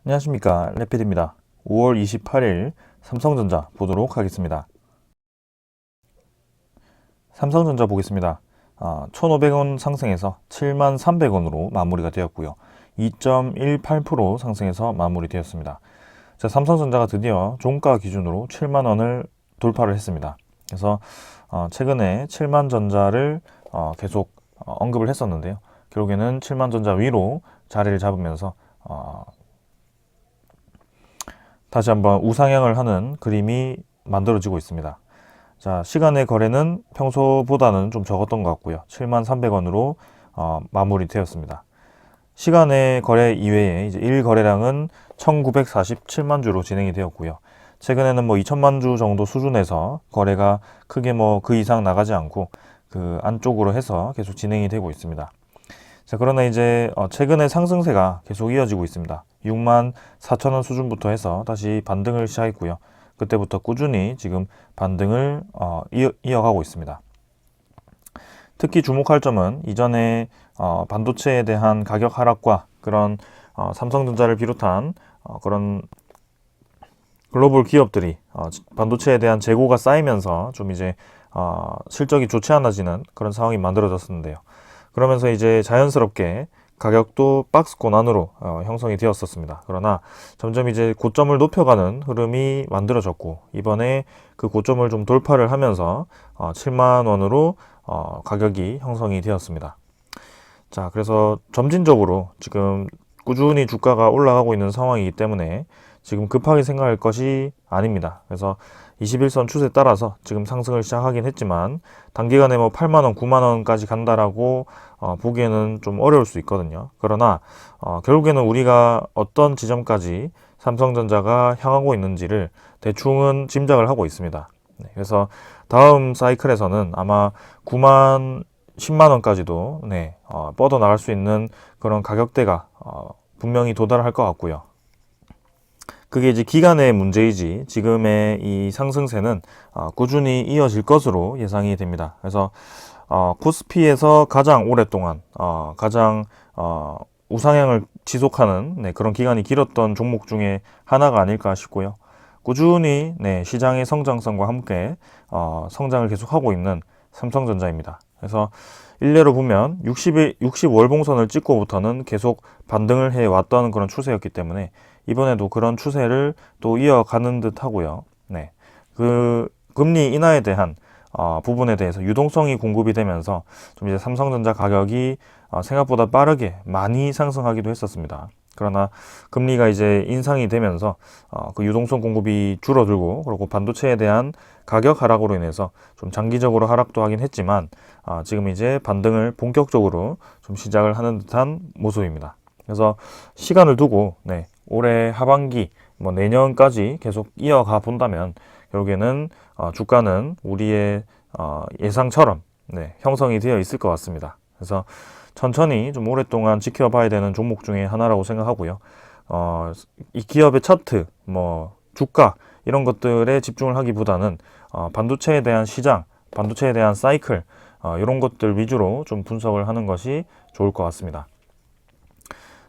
안녕하십니까, 레필입니다. 5월 28일 삼성전자 보도록 하겠습니다. 삼성전자 보겠습니다. 1,500원 상승해서 73,300원으로 마무리가 되었고요. 2.18% 상승해서 마무리되었습니다. 자, 삼성전자가 드디어 종가 기준으로 7만원을 돌파를 했습니다. 그래서 최근에 7만전자를 계속 언급을 했었는데요. 결국에는 7만전자 위로 자리를 잡으면서 다시 한번 우상향을 하는 그림이 만들어지고 있습니다. 자, 시간의 거래는 평소보다는 좀 적었던 것 같고요. 73,300원으로 마무리되었습니다. 시간의 거래 이외에 이제 일 거래량은 1,947만 주로 진행이 되었고요. 최근에는 2천만 주 정도 수준에서 거래가 크게 그 이상 나가지 않고 그 안쪽으로 해서 계속 진행이 되고 있습니다. 자, 그러나 이제 최근에 상승세가 계속 이어지고 있습니다. 6만 4천 원 수준부터 해서 다시 반등을 시작했고요. 그때부터 꾸준히 지금 반등을 이어가고 있습니다. 특히 주목할 점은 이전에 반도체에 대한 가격 하락과 그런 삼성전자를 비롯한 그런 글로벌 기업들이 반도체에 대한 재고가 쌓이면서 좀 이제 실적이 좋지 않아지는 그런 상황이 만들어졌었는데요. 그러면서 이제 자연스럽게 가격도 박스권 안으로 형성이 되었었습니다. 그러나 점점 이제 고점을 높여가는 흐름이 만들어졌고, 이번에 그 고점을 좀 돌파를 하면서 7만 원으로 가격이 형성이 되었습니다. 자, 그래서 점진적으로 지금 꾸준히 주가가 올라가고 있는 상황이기 때문에 지금 급하게 생각할 것이 아닙니다. 그래서 21선 추세에 따라서 지금 상승을 시작하긴 했지만 단기간에 8만원, 9만원까지 간다라고 보기에는 좀 어려울 수 있거든요. 그러나 결국에는 우리가 어떤 지점까지 삼성전자가 향하고 있는지를 대충은 짐작을 하고 있습니다. 네, 그래서 다음 사이클에서는 아마 9만 10만원까지도 뻗어나갈 수 있는 그런 가격대가 분명히 도달할 것 같고요. 그게 이제 기간의 문제이지 지금의 이 상승세는 꾸준히 이어질 것으로 예상이 됩니다. 그래서 코스피에서 가장 오랫동안 가장 우상향을 지속하는 그런 기간이 길었던 종목 중에 하나가 아닐까 싶고요. 꾸준히 시장의 성장성과 함께 성장을 계속하고 있는 삼성전자입니다. 그래서 일례로 보면 60월봉선을 찍고부터는 계속 반등을 해왔던 그런 추세였기 때문에 이번에도 그런 추세를 또 이어가는 듯 하고요. 그 금리 인하에 대한 부분에 대해서 유동성이 공급이 되면서 좀 이제 삼성전자 가격이 생각보다 빠르게 많이 상승하기도 했었습니다. 그러나 금리가 이제 인상이 되면서 그 유동성 공급이 줄어들고, 그리고 반도체에 대한 가격 하락으로 인해서 좀 장기적으로 하락도 하긴 했지만 지금 이제 반등을 본격적으로 좀 시작을 하는 듯한 모습입니다. 그래서 시간을 두고 올해 하반기 내년까지 계속 이어가 본다면 결국에는 주가는 우리의 예상처럼 형성이 되어 있을 것 같습니다. 그래서 천천히 좀 오랫동안 지켜봐야 되는 종목 중에 하나라고 생각하고요. 이 기업의 차트, 주가 이런 것들에 집중을 하기보다는 반도체에 대한 시장, 반도체에 대한 사이클 이런 것들 위주로 좀 분석을 하는 것이 좋을 것 같습니다.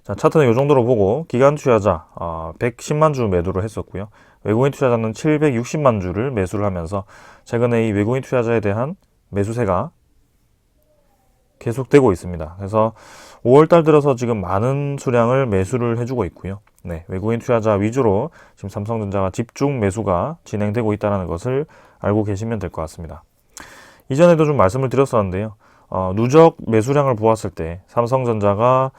자, 차트는 이 정도로 보고 기관 투자자 110만 주 매도를 했었고요. 외국인 투자자는 760만 주를 매수를 하면서 최근에 이 외국인 투자자에 대한 매수세가 계속되고 있습니다. 그래서 5월달 들어서 지금 많은 수량을 매수를 해주고 있고요. 외국인 투자자 위주로 지금 삼성전자가 집중 매수가 진행되고 있다는 것을 알고 계시면 될 것 같습니다. 이전에도 좀 말씀을 드렸었는데요. 누적 매수량을 보았을 때 삼성전자가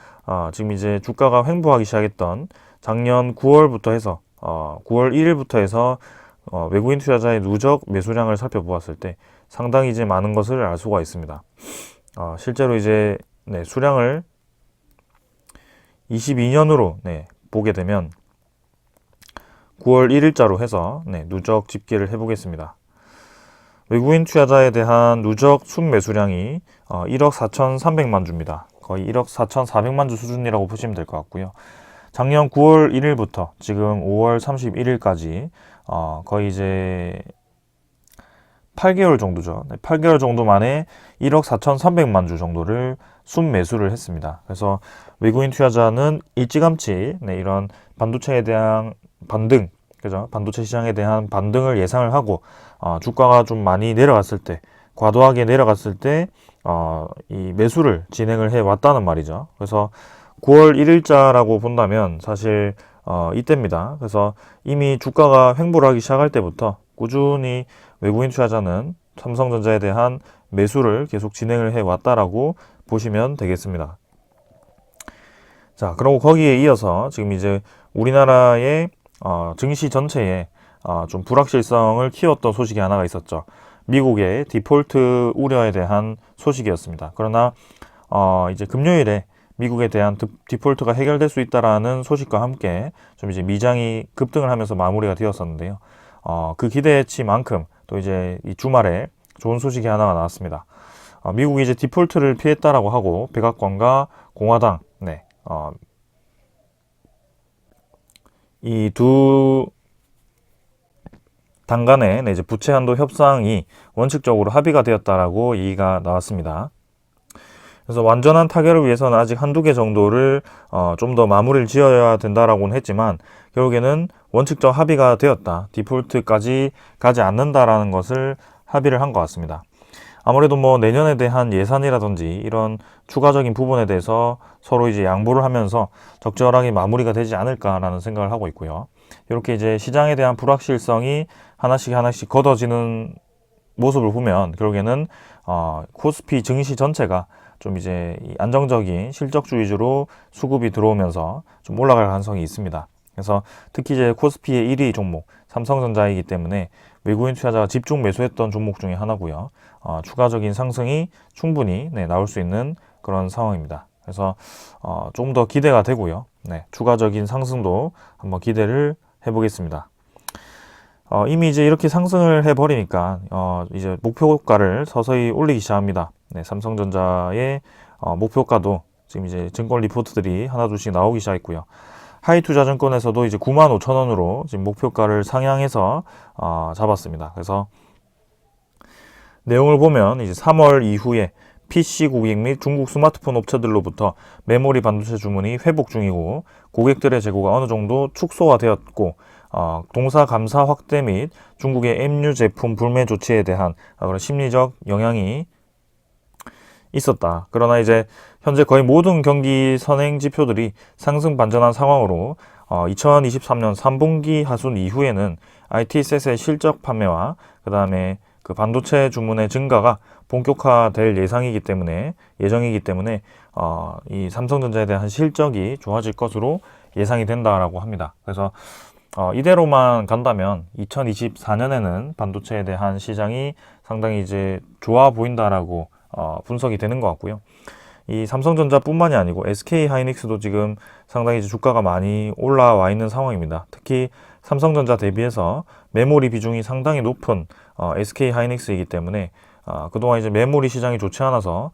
지금 이제 주가가 횡보하기 시작했던 작년 9월부터 해서 9월 1일부터 해서 외국인 투자자의 누적 매수량을 살펴보았을 때 상당히 이제 많은 것을 알 수가 있습니다. 실제로 이제 수량을 22년으로 보게 되면 9월 1일자로 해서 누적 집계를 해보겠습니다. 외국인 투자자에 대한 누적 순매수량이 1억 4,300만 주입니다. 거의 1억 4,400만 주 수준이라고 보시면 될 것 같고요. 작년 9월 1일부터 지금 5월 31일까지 거의 이제 8개월 정도죠. 8개월 정도 만에 1억 4,300만 주 정도를 순매수를 했습니다. 그래서 외국인 투자자는 일찌감치 이런 반도체에 대한 반등, 그죠? 반도체 시장에 대한 반등을 예상을 하고 주가가 좀 많이 내려갔을 때, 과도하게 내려갔을 때 이 매수를 진행을 해 왔다는 말이죠. 그래서 9월 1일자라고 본다면 사실 이때입니다. 그래서 이미 주가가 횡보를 하기 시작할 때부터 꾸준히 외국인 투자자는 삼성전자에 대한 매수를 계속 진행을 해 왔다라고 보시면 되겠습니다. 자, 그리고 거기에 이어서 지금 이제 우리나라의 증시 전체에 좀 불확실성을 키웠던 소식이 하나가 있었죠. 미국의 디폴트 우려에 대한 소식이었습니다. 그러나 이제 금요일에 미국에 대한 디폴트가 해결될 수 있다라는 소식과 함께 좀 이제 미장이 급등을 하면서 마무리가 되었었는데요. 그 기대치만큼 또 이제 이 주말에 좋은 소식이 하나가 나왔습니다. 미국이 이제 디폴트를 피했다라고 하고 백악관과 공화당, 이 두 당 간의 이제 부채 한도 협상이 원칙적으로 합의가 되었다라고 얘기가 나왔습니다. 그래서 완전한 타결을 위해서는 아직 한두 개 정도를 좀 더 마무리를 지어야 된다라고는 했지만 결국에는 원칙적 합의가 되었다. 디폴트까지 가지 않는다라는 것을 합의를 한 것 같습니다. 아무래도 뭐 내년에 대한 예산이라든지 이런 추가적인 부분에 대해서 서로 이제 양보를 하면서 적절하게 마무리가 되지 않을까라는 생각을 하고 있고요. 이렇게 이제 시장에 대한 불확실성이 하나씩 걷어지는 모습을 보면 결국에는 코스피 증시 전체가 좀 이제 안정적인 실적주 위주로 수급이 들어오면서 좀 올라갈 가능성이 있습니다. 그래서 특히 이제 코스피의 1위 종목 삼성전자이기 때문에 외국인 투자자가 집중 매수했던 종목 중에 하나고요. 추가적인 상승이 충분히 나올 수 있는 그런 상황입니다. 그래서 좀 더 기대가 되고요. 추가적인 상승도 한번 기대를 해보겠습니다. 이미 이제 이렇게 상승을 해버리니까 이제 목표가를 서서히 올리기 시작합니다. 삼성전자의 목표가도 지금 이제 증권 리포트들이 하나둘씩 나오기 시작했고요. 하이투자증권에서도 이제 95,000원으로 지금 목표가를 상향해서 잡았습니다. 그래서 내용을 보면 이제 3월 이후에 PC 고객 및 중국 스마트폰 업체들로부터 메모리 반도체 주문이 회복 중이고 고객들의 재고가 어느 정도 축소가 되었고 동사 감사 확대 및 중국의 MU 제품 불매 조치에 대한 그런 심리적 영향이 있었다. 그러나 이제 현재 거의 모든 경기 선행 지표들이 상승 반전한 상황으로 2023년 3분기 하순 이후에는 IT셋의 실적 판매와 그 다음에 그 반도체 주문의 증가가 본격화될 예정이기 때문에 이 삼성전자에 대한 실적이 좋아질 것으로 예상이 된다라고 합니다. 그래서 이대로만 간다면 2024년에는 반도체에 대한 시장이 상당히 이제 좋아 보인다라고 분석이 되는 것 같고요. 이 삼성전자뿐만이 아니고 SK 하이닉스도 지금 상당히 이제 주가가 많이 올라와 있는 상황입니다. 특히 삼성전자 대비해서 메모리 비중이 상당히 높은 SK 하이닉스이기 때문에 그동안 이제 메모리 시장이 좋지 않아서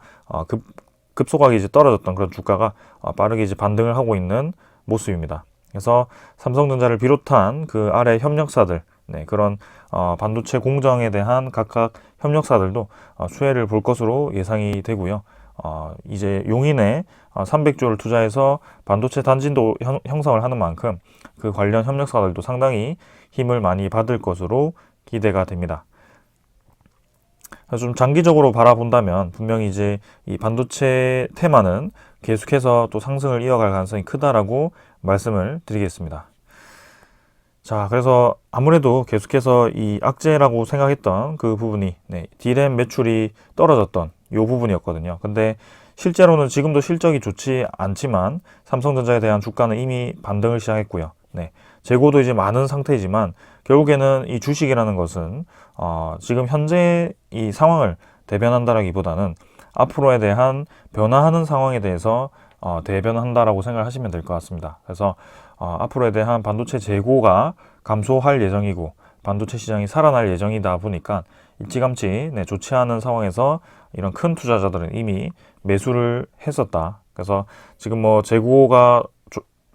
급속하게 이제 떨어졌던 그런 주가가 빠르게 이제 반등을 하고 있는 모습입니다. 그래서 삼성전자를 비롯한 그 아래 협력사들, 그런 반도체 공정에 대한 각각 협력사들도 수혜를 볼 것으로 예상이 되고요. 이제 용인에 300조를 투자해서 반도체 단진도 형성을 하는 만큼 그 관련 협력사들도 상당히 힘을 많이 받을 것으로 기대가 됩니다. 좀 장기적으로 바라본다면 분명히 이제 이 반도체 테마는 계속해서 또 상승을 이어갈 가능성이 크다라고 말씀을 드리겠습니다. 자, 그래서 아무래도 계속해서 이 악재라고 생각했던 그 부분이 D램 매출이 떨어졌던 이 부분이었거든요. 근데 실제로는 지금도 실적이 좋지 않지만 삼성전자에 대한 주가는 이미 반등을 시작했고요. 재고도 이제 많은 상태이지만 결국에는 이 주식이라는 것은 지금 현재 이 상황을 대변한다라기보다는 앞으로에 대한 변화하는 상황에 대해서 대변한다라고 생각을 하시면 될 것 같습니다. 그래서 앞으로에 대한 반도체 재고가 감소할 예정이고 반도체 시장이 살아날 예정이다 보니까 일찌감치 좋지 않은 상황에서 이런 큰 투자자들은 이미 매수를 했었다. 그래서 지금 뭐 재고가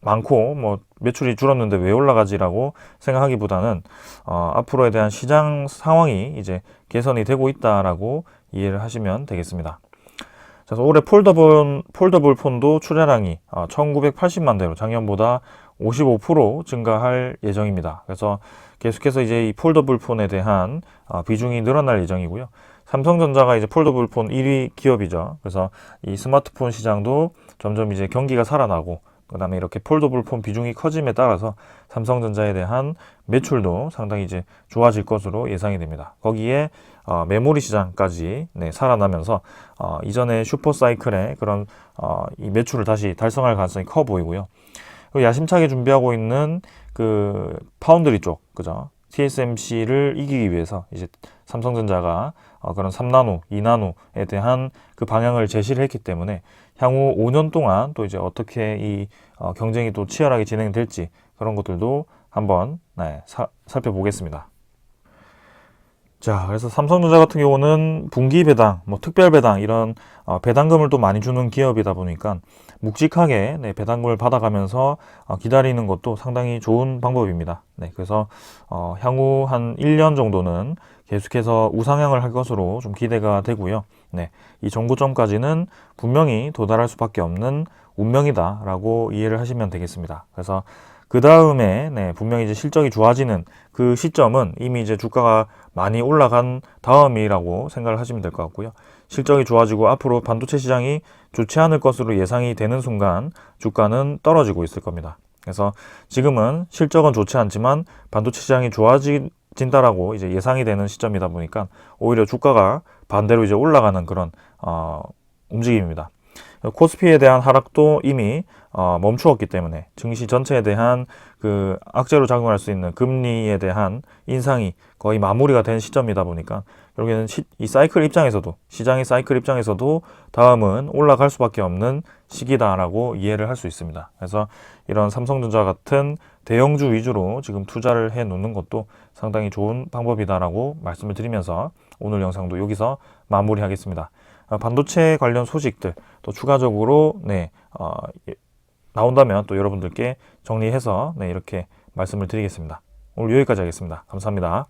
많고 뭐 매출이 줄었는데 왜 올라가지라고 생각하기보다는 앞으로에 대한 시장 상황이 이제 개선이 되고 있다라고 이해를 하시면 되겠습니다. 그래서 올해 폴더블 폰도 출하량이 1980만 대로 작년보다 55% 증가할 예정입니다. 그래서 계속해서 이제 이 폴더블 폰에 대한 비중이 늘어날 예정이고요. 삼성전자가 이제 폴더블 폰 1위 기업이죠. 그래서 이 스마트폰 시장도 점점 이제 경기가 살아나고, 그 다음에 이렇게 폴더블 폰 비중이 커짐에 따라서 삼성전자에 대한 매출도 상당히 이제 좋아질 것으로 예상이 됩니다. 거기에 메모리 시장까지 살아나면서 이전에 슈퍼사이클의 그런 이 매출을 다시 달성할 가능성이 커 보이고요. 그리고 야심차게 준비하고 있는 그 파운드리 쪽, 그죠? TSMC를 이기기 위해서 이제 삼성전자가 그런 3나노, 2나노에 대한 그 방향을 제시를 했기 때문에 향후 5년 동안 또 이제 어떻게 이 경쟁이 또 치열하게 진행될지 그런 것들도 한번 살펴보겠습니다. 자, 그래서 삼성전자 같은 경우는 분기 배당, 뭐 특별 배당 이런 배당금을 또 많이 주는 기업이다 보니까 묵직하게 배당금을 받아가면서 기다리는 것도 상당히 좋은 방법입니다. 그래서 향후 한 1년 정도는 계속해서 우상향을 할 것으로 좀 기대가 되고요. 이 정고점까지는 분명히 도달할 수밖에 없는 운명이다라고 이해를 하시면 되겠습니다. 그래서 그 다음에 분명히 이제 실적이 좋아지는 그 시점은 이미 이제 주가가 많이 올라간 다음이라고 생각을 하시면 될 것 같고요. 실적이 좋아지고 앞으로 반도체 시장이 좋지 않을 것으로 예상이 되는 순간 주가는 떨어지고 있을 겁니다. 그래서 지금은 실적은 좋지 않지만 반도체 시장이 좋아진다라고 이제 예상이 되는 시점이다 보니까 오히려 주가가 반대로 이제 올라가는 그런 움직임입니다. 코스피에 대한 하락도 이미 멈추었기 때문에 증시 전체에 대한 그 악재로 작용할 수 있는 금리에 대한 인상이 거의 마무리가 된 시점이다 보니까 결국에는 이 사이클 입장에서도, 시장의 사이클 입장에서도 다음은 올라갈 수밖에 없는 시기다라고 이해를 할 수 있습니다. 그래서 이런 삼성전자 같은 대형주 위주로 지금 투자를 해 놓는 것도 상당히 좋은 방법이다라고 말씀을 드리면서 오늘 영상도 여기서 마무리하겠습니다. 반도체 관련 소식들 또 추가적으로 나온다면 또 여러분들께 정리해서 이렇게 말씀을 드리겠습니다. 오늘 여기까지 하겠습니다. 감사합니다.